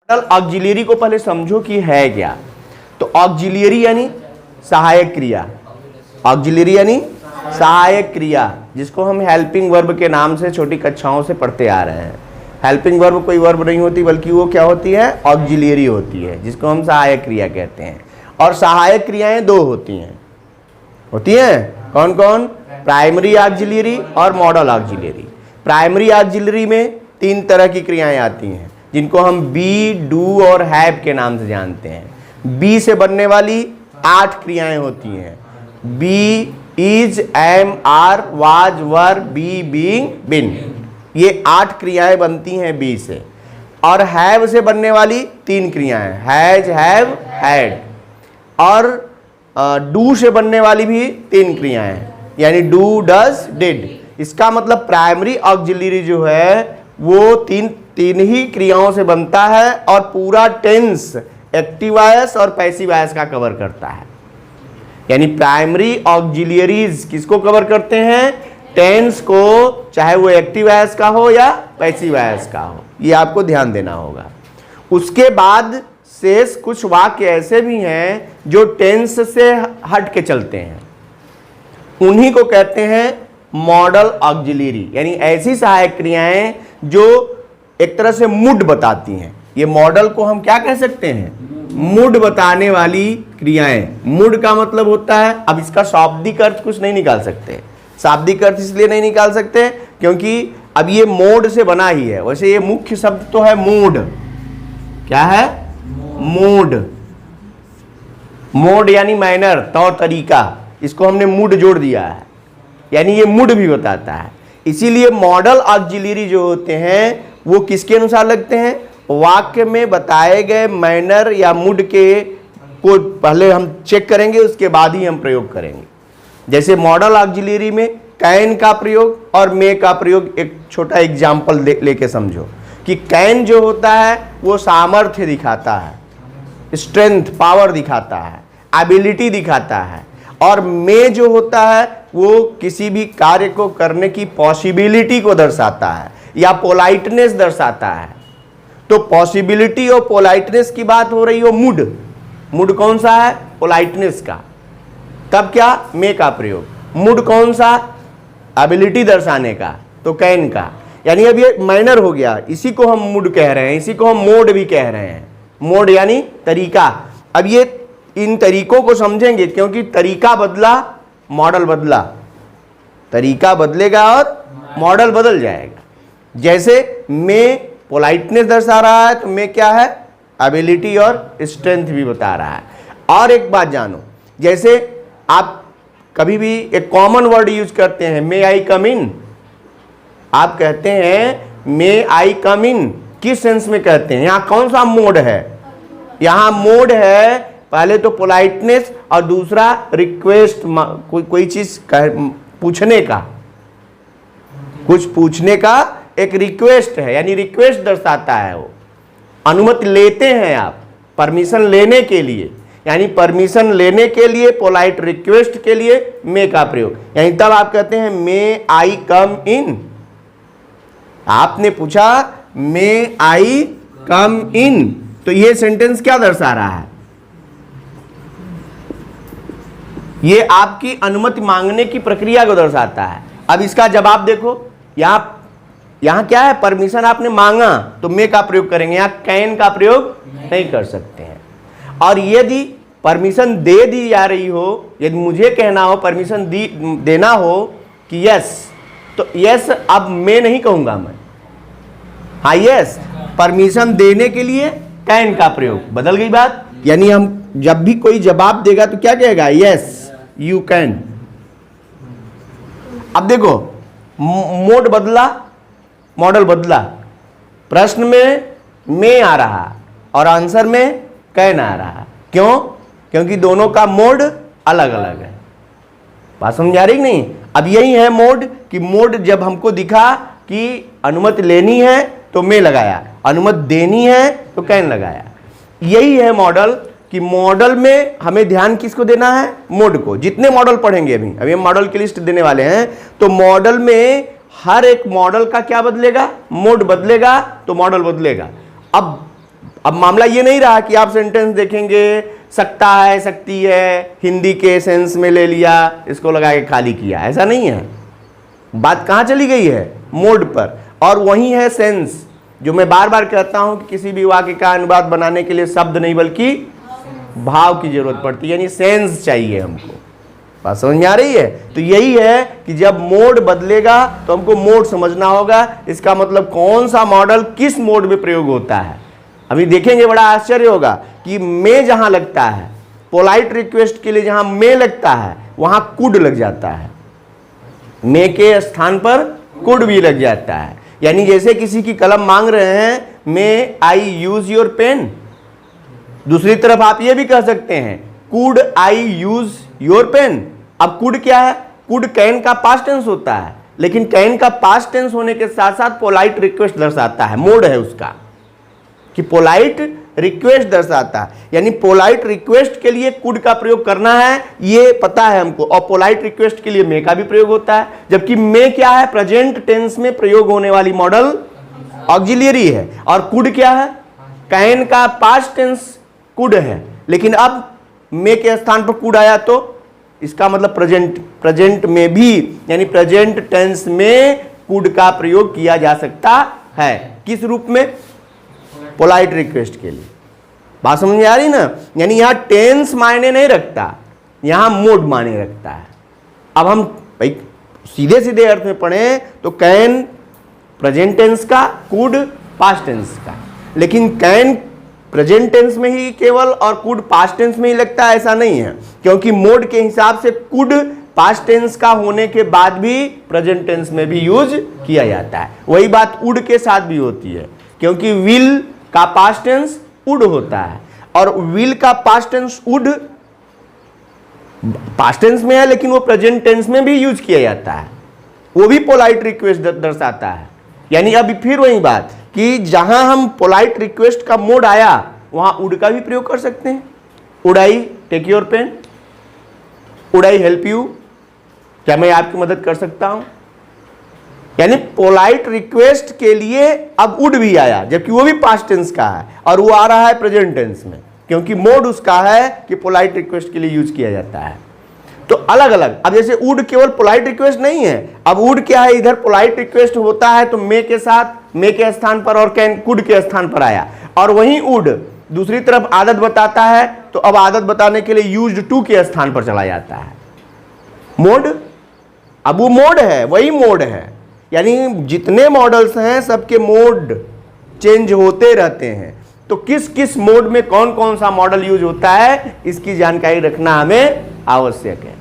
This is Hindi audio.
ऑक्सिलरी को पहले समझो कि है क्या। तो ऑक्सिलरी यानी सहायक क्रिया, ऑक्सिलरी यानी सहायक क्रिया, जिसको हम हेल्पिंग वर्ब के नाम से छोटी कक्षाओं से पढ़ते आ रहे हैं। हेल्पिंग वर्ब कोई वर्ब नहीं होती, बल्कि वो क्या होती है, ऑक्सिलरी होती है, जिसको हम सहायक क्रिया कहते हैं। और सहायक क्रियाएं दो होती हैं, कौन कौन? प्राइमरी ऑक्सिलरी और मॉडल ऑक्सिलरी। प्राइमरी ऑक्सिलरी में तीन तरह की क्रियाएं आती हैं, जिनको हम बी, डू और हैव के नाम से जानते हैं। बी से बनने वाली 8 क्रियाएं होती हैं। Be, is, am, are, was, were, be, being, been, ये 8 क्रियाएं बनती हैं बी से। और हैव से बनने वाली 3 क्रियाएं, हैज, हैव, हैड। और डू से बनने वाली भी 3 क्रियाएं, यानी डू, डज, डिड। इसका मतलब प्राइमरी ऑक्सिलरी जो है वो तीन ही क्रियाओं से बनता है और पूरा टेंस, एक्टिव वॉइस और पैसिव वॉइस का कवर करता है। यानी प्राइमरी ऑक्सिलरीज किसको कवर करते हैं? टेंस को, चाहे वो एक्टिव वॉइस का हो या पैसिव वॉइस का हो। ये आपको ध्यान देना होगा। उसके बाद शेष कुछ वाक्य ऐसे भी हैं जो टेंस से हट के चलते हैं, उन्हीं को कहते हैं मॉडल ऑक्सिलरी, यानी ऐसी सहायक क्रियाएं जो एक तरह से मूड बताती हैं। ये मॉडल को हम क्या कह सकते हैं? मूड बताने वाली क्रियाएं। मूड का मतलब होता है, अब इसका शाब्दिक अर्थ कुछ नहीं निकाल सकते। शाब्दिक अर्थ इसलिए नहीं निकाल सकते क्योंकि अब ये मोड से बना ही है। वैसे ये मुख्य शब्द तो है मूड। क्या है? मूड। मोड यानी मैनर, तौर तरीका, इसको हमने मूड जोड़ दिया है, यानी ये मूड भी बताता है। इसीलिए मॉडल ऑक्सिलरी जो होते हैं वो किसके अनुसार लगते हैं? वाक्य में बताए गए मैनर या मूड के को पहले हम चेक करेंगे, उसके बाद ही हम प्रयोग करेंगे। जैसे मॉडल ऑक्सिलरी में कैन का प्रयोग और मे का प्रयोग, एक छोटा एग्जाम्पल लेके समझो कि कैन जो होता है वो सामर्थ्य दिखाता है, स्ट्रेंथ, पावर दिखाता है, एबिलिटी दिखाता है। और मे जो होता है वो किसी भी कार्य को करने की पॉसिबिलिटी को दर्शाता है या पोलाइटनेस दर्शाता है। तो पॉसिबिलिटी और पोलाइटनेस की बात हो रही हो, मूड। मूड कौन सा है? पोलाइटनेस का। तब क्या? मे का प्रयोग। मूड कौन सा? एबिलिटी दर्शाने का, तो कैन का। यानी अब ये मैनर हो गया, इसी को हम मूड कह रहे हैं, इसी को हम मोड भी कह रहे हैं। मोड यानी तरीका। अब ये इन तरीकों को समझेंगे क्योंकि तरीका बदला, मॉडल बदला। तरीका बदलेगा और मॉडल बदल जाएगा। जैसे मैं पोलाइटनेस दर्शा रहा है, तो मैं क्या है? एबिलिटी और स्ट्रेंथ भी बता रहा है। और एक बात जानो, जैसे आप कभी भी एक कॉमन वर्ड यूज करते हैं, मे आई कम इन। आप कहते हैं मे आई कम इन, किस सेंस में कहते हैं? यहां कौन सा मोड है? यहां मोड है पहले तो पोलाइटनेस और दूसरा रिक्वेस्ट, कोई चीज पूछने का, कुछ पूछने का एक रिक्वेस्ट है, यानी रिक्वेस्ट दर्शाता है। वो अनुमति लेते हैं आप परमिशन लेने के लिए, यानी परमिशन लेने के लिए, पोलाइट रिक्वेस्ट के लिए मे का प्रयोग। यानी तब आप कहते हैं मे आई कम इन। आपने पूछा मे आई कम इन, तो ये सेंटेंस क्या दर्शा रहा है? ये आपकी अनुमति मांगने की प्रक्रिया को दर्शाता है। अब इसका जवाब देखो, यहां क्या है? परमिशन आपने मांगा तो मे का प्रयोग करेंगे, यहां कैन का प्रयोग नहीं कर सकते हैं। और यदि परमिशन दे दी जा रही हो, यदि मुझे कहना हो, परमिशन देना हो कि यस, तो यस अब मैं नहीं कहूंगा मैं, हाँ यस, परमिशन देने के लिए कैन का प्रयोग। बदल गई बात। यानी हम जब भी कोई जवाब देगा तो क्या कहेगा? Yes you can. अब देखो, मोड बदला, मॉडल बदला। प्रश्न में मैं आ रहा और आंसर में कैन आ रहा। क्यों? क्योंकि दोनों का मोड अलग अलग है। बात समझ आ रही नहीं? अब यही है मोड, कि मोड जब हमको दिखा कि अनुमति लेनी है तो मैं लगाया, अनुमति देनी है तो कैन लगाया। यही है मॉडल, कि मॉडल में हमें ध्यान किसको देना है? मोड को। जितने मॉडल पढ़ेंगे अभी हम मॉडल की लिस्ट देने वाले हैं, तो मॉडल में हर एक मॉडल का क्या बदलेगा? मोड बदलेगा तो मॉडल बदलेगा। अब अब मामला ये नहीं रहा कि आप सेंटेंस देखेंगे सकता है, सकती है, हिंदी के सेंस में ले लिया, इसको लगा के खाली किया, ऐसा नहीं है। बात कहाँ चली गई है? मोड पर। और वही है सेंस, जो मैं बार बार कहता हूं कि किसी भी वाक्य का अनुवाद बनाने के लिए शब्द नहीं बल्कि भाव की जरूरत पड़ती है, यानी सेंस चाहिए हमको। बात समझ में आ रही है? तो यही है कि जब मोड बदलेगा तो हमको मोड समझना होगा, इसका मतलब कौन सा मॉडल किस मोड में प्रयोग होता है। अभी देखेंगे, बड़ा आश्चर्य होगा कि मे जहां लगता है, पोलाइट रिक्वेस्ट के लिए जहां मे लगता है वहां कुड लग जाता है, मे के स्थान पर कुड भी लग जाता है। यानी जैसे किसी की कलम मांग रहे हैं, may I use your pen, दूसरी तरफ आप ये भी कह सकते हैं could I use your pen. अब कुड क्या है? कुड कैन का पास्ट टेंस होता है, लेकिन कैन का पास्ट टेंस होने के साथ साथ पोलाइट रिक्वेस्ट दर्शाता है, मोड है उसका कि पोलाइट रिक्वेस्ट दर्शाता है। यानी पोलाइट रिक्वेस्ट के लिए कुड का प्रयोग करना है, ये पता है हमको, और पोलाइट रिक्वेस्ट के लिए मे का भी प्रयोग होता है। जबकि मे क्या है? प्रेजेंट टेंस में प्रयोग होने वाली मॉडल ऑक्सिलियरी है। और कुड क्या है? कैन का पास्ट टेंस कुड है, लेकिन अब मे के स्थान पर कुड आया तो इसका मतलब प्रेजेंट में भी, यानी प्रेजेंट टेंस में कुड का प्रयोग किया जा सकता है। किस रूप में? पोलाइट रिक्वेस्ट के लिए। बात समझ में आ रही ना? यानी यहां टेंस मायने नहीं रखता, यहां मोड मायने रखता है। अब हम भाई सीधे सीधे अर्थ में पढ़ें तो कैन प्रेजेंट टेंस का, कुड पास्ट टेंस का। लेकिन कैन प्रेजेंट टेंस में ही केवल और कुड पास्ट टेंस में ही लगता है, ऐसा नहीं है, क्योंकि मोड के हिसाब से कुड पास्ट टेंस का होने के बाद भी प्रेजेंट टेंस में भी यूज किया जाता है। वही बात वुड के साथ भी होती है, क्योंकि विल का पास्ट टेंस वुड होता है, और विल का past tense would past tense में है, लेकिन वो प्रेजेंट टेंस में भी यूज किया जाता है, वो भी पोलाइट रिक्वेस्ट दर्शाता है। यानी अभी फिर वही बात कि जहां हम पोलाइट रिक्वेस्ट का मोड आया वहां वुड का भी प्रयोग कर सकते हैं। Would I take your pen, would I help you, क्या मैं आपकी मदद कर सकता हूं। यानी पोलाइट रिक्वेस्ट के लिए अब वुड भी आया, जबकि वो भी पास्ट टेंस का है और वो आ रहा है प्रेजेंट टेंस में, क्योंकि मोड उसका है कि पोलाइट रिक्वेस्ट के लिए यूज किया जाता है। तो अलग अलग, अब जैसे वुड केवल पोलाइट रिक्वेस्ट नहीं है, अब वुड क्या है? इधर पोलाइट रिक्वेस्ट होता है तो मे के साथ, मे के स्थान पर, और कैन कुड के स्थान पर आया। और वहीं वुड दूसरी तरफ आदत बताता है तो अब आदत बताने के लिए यूज्ड टू के स्थान पर चला जाता है। मोड, अब वो मोड है, वही मोड है। यानी जितने मॉडल्स हैं सबके मोड चेंज होते रहते हैं, तो किस किस मोड में कौन कौन सा मॉडल यूज होता है इसकी जानकारी रखना हमें आवश्यक है।